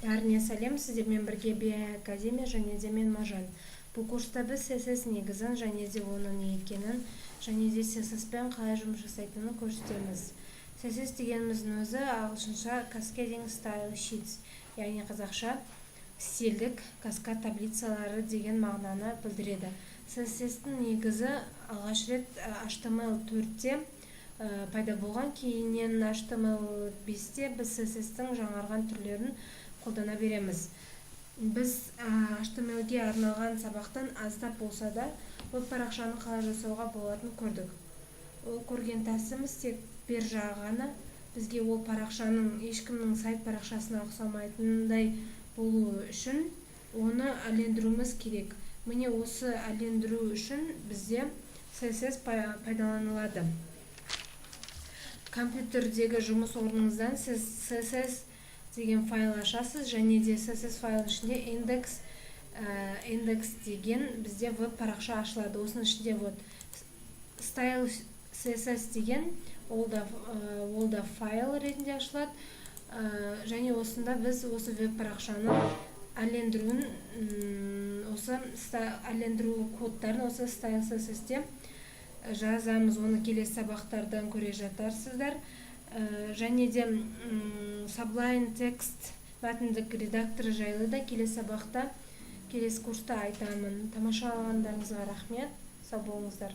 Бәріне сәлем, сіздермен бірге BI Академия және де мен Мажан. Бұл курста біз CSS негізін және де оның не екенін, және де CSS-пен қалай жұмыс жасайтынын көрсетеміз. CSS дегеніміздің өзі ағылшынша Cascading Style Sheets, яғни қазақша стильдік каскад таблицалары деген мағынаны білдіреді. CSS-тің негізі алғаш рет HTML4-те пайда болған, кейіннен HTML5-те біз CSS-тің жаңарған түрлерін қолдана береміз. Біз HTML-ге арналған сабақтан аздап болса да веб парақшаны қалай жасауға болатынын көрдік. Ол көрген тәсіліміз тек бер жағы ғана. Бізге ол парақшаның ешкімнің сайт парақшасына ұқсамайтындай болу үшін оны әлдендіруіміз керек. Міне осы әлдендіру үшін бізде CSS пайдаланылады. Компьютердегі жұмыс орныңыздан сіз CSS деген файл ашасыз, және де CSS файл ішінде index деген бізде веб парақша ашылады. Осының ішінде style CSS деген ол да файл ретінде ашылады. Және осында біз осы веб парақшаны әлдендіруін, осы әлдендіру кодтарын осы style CSS-те жазамыз. Оны келесі сабақтардан көре жатарсыздар. Және де Sublime Text мәтіндік редакторы жайлы да келесі сабақта, келесі курста айтамын. Тамашалағандарыңызға рахмет. Сау болыңыздар.